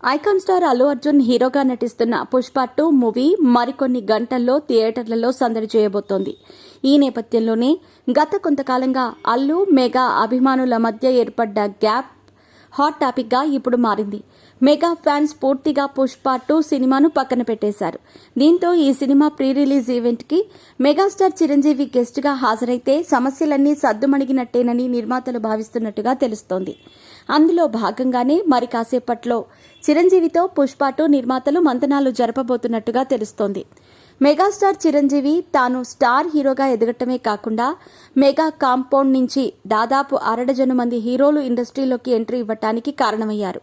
Icon star Allu Arjun హీరోగా నటిస్తున్న Pushpa 2 movie మరికొన్ని గంటల్లో థియేటర్లలో సందడి చేయబోతోంది. ఈ నేపథ్యంలోనే గత కొంతకాలంగా అల్లు మెగా అభిమానుల మధ్య ఏర్పడ్డ గ్యాప్ హాట్ టాపిక్ గా ఇప్పుడు మారింది. మెగా ఫ్యాన్స్ పూర్తిగా పుష్ప 2 సినిమాను పక్కన పెట్టేశారు. దీంతో ఈ సినిమా ప్రీ రిలీజ్ ఈవెంట్ కి మెగాస్టార్ చిరంజీవి గెస్ట్ గా హాజరైతే సమస్యలన్నీ సద్దుమణిగినట్టేనని నిర్మాతలు భావిస్తున్నట్టుగా తెలుస్తోంది. అందులో భాగంగానే మరి కాసేపట్లో చిరంజీవితో పుష్ప 2 నిర్మాతలు మంతనాలు జరపబోతున్నట్టుగా తెలుస్తోంది. మెగాస్టార్ చిరంజీవి తాను స్టార్ హీరోగా ఎదగటమే కాకుండా మెగా కాంపౌండ్ నుంచి దాదాపు 1/2 మంది హీరోలు ఇండస్ట్రీలోకి ఎంట్రీ ఇవ్వటానికి కారణమయ్యారు.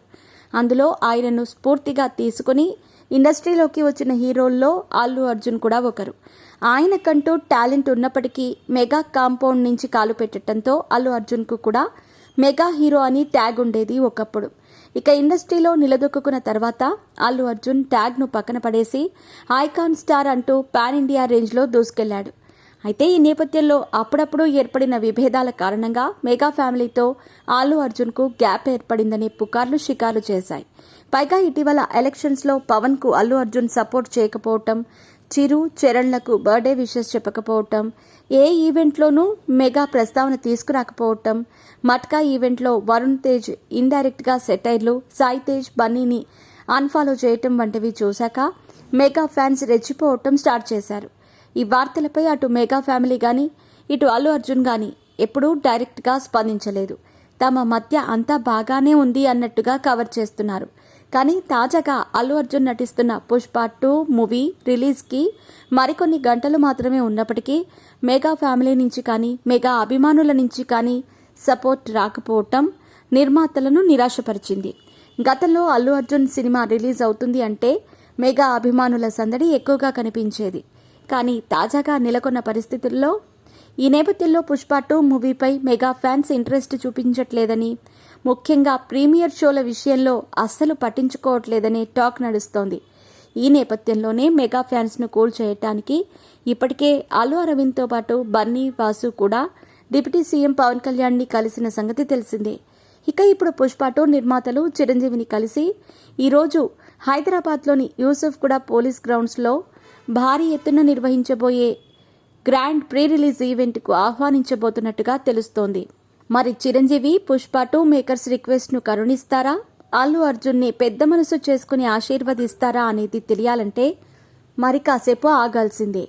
అందులో ఆయనను స్ఫూర్తిగా తీసుకుని ఇండస్ట్రీలోకి వచ్చిన హీరోల్లో అల్లు అర్జున్ కూడా ఒకరు. ఆయనకంటూ టాలెంట్ ఉన్నప్పటికీ మెగా కాంపౌండ్ నుంచి కాలు పెట్టడంతో అల్లు అర్జున్కు కూడా మెగా హీరో అని ట్యాగ్ ఉండేది ఒకప్పుడు. ఇక ఇండస్ట్రీలో నిలదొక్కున్న తర్వాత అల్లు అర్జున్ ట్యాగ్ను పక్కన పడేసి ఐకాన్ స్టార్ అంటూ పాన్ ఇండియా రేంజ్లో దూసుకెళ్లాడు. అయితే ఈ నేపథ్యంలో అప్పుడప్పుడు ఏర్పడిన విభేదాల కారణంగా మెగా ఫ్యామిలీతో అల్లు అర్జున్కు గ్యాప్ ఏర్పడిందనే పుకార్లు షికారు చేశాయి. పైగా ఇటీవల ఎలక్షన్స్లో పవన్కు అల్లు అర్జున్ సపోర్ట్ చేయకపోవటం, చిరు చరణ్లకు బర్త్డే విషెస్ చెప్పకపోవటం, ఏ ఈవెంట్లోనూ మెగా ప్రస్తావన తీసుకురాకపోవటం, మట్కా ఈవెంట్లో వరుణ్ తేజ్ ఇండైరెక్ట్గా సెటైర్లు, సాయి తేజ్ బన్నీని అన్ఫాలో చేయటం వంటివి చూశాక మెగా ఫ్యాన్స్ రెచ్చిపోవటం స్టార్ట్ చేశారు. ఈ వార్తలపై అటు మెగా ఫ్యామిలీ కానీ ఇటు అల్లు అర్జున్ కానీ ఎప్పుడూ డైరెక్ట్గా స్పందించలేదు. తమ మధ్య అంతా బాగానే ఉంది అన్నట్టుగా కవర్ చేస్తున్నారు. కానీ తాజాగా అల్లు అర్జున్ నటిస్తున్న పుష్ప 2 మూవీ రిలీజ్కి మరికొన్ని గంటలు మాత్రమే ఉన్నప్పటికీ మెగా ఫ్యామిలీ నుంచి కానీ మెగా అభిమానుల నుంచి కానీ సపోర్ట్ రాకపోవటం నిర్మాతలను నిరాశపరిచింది. గతంలో అల్లు అర్జున్ సినిమా రిలీజ్ అవుతుంది అంటే మెగా అభిమానుల సందడి ఎక్కువగా కనిపించేది. కానీ తాజాగా నెలకొన్న పరిస్థితుల్లో ఈ నేపథ్యంలో పుష్ప 2 మూవీపై మెగా ఫ్యాన్స్ ఇంట్రెస్ట్ చూపించట్లేదని, ముఖ్యంగా ప్రీమియర్ షోల విషయంలో అస్సలు పట్టించుకోవట్లేదనే టాక్ నడుస్తోంది. ఈ నేపథ్యంలోనే మెగా ఫ్యాన్స్ను కూల్ చేయడానికి ఇప్పటికే అల్లు అరవింద్తో పాటు బన్నీ వాసు కూడా డిప్యూటీ సీఎం పవన్ కళ్యాణ్ని కలిసిన సంగతి తెలిసిందే. ఇక ఇప్పుడు పుష్ప 2 నిర్మాతలు చిరంజీవిని కలిసి ఈరోజు హైదరాబాద్లోని యూసుఫ్ కూడా పోలీస్ గ్రౌండ్స్లో భారీ ఎత్తున నిర్వహించబోయే గ్రాండ్ ప్రీ రిలీజ్ ఈవెంట్కు ఆహ్వానించబోతున్నట్టుగా తెలుస్తోంది. మరి చిరంజీవి పుష్ప 2 మేకర్స్ రిక్వెస్ట్ను కరుణిస్తారా, అల్లు అర్జున్ని పెద్ద మనసు చేసుకుని ఆశీర్వదిస్తారా అనేది తెలియాలంటే మరి కాసేపు ఆగాల్సిందే.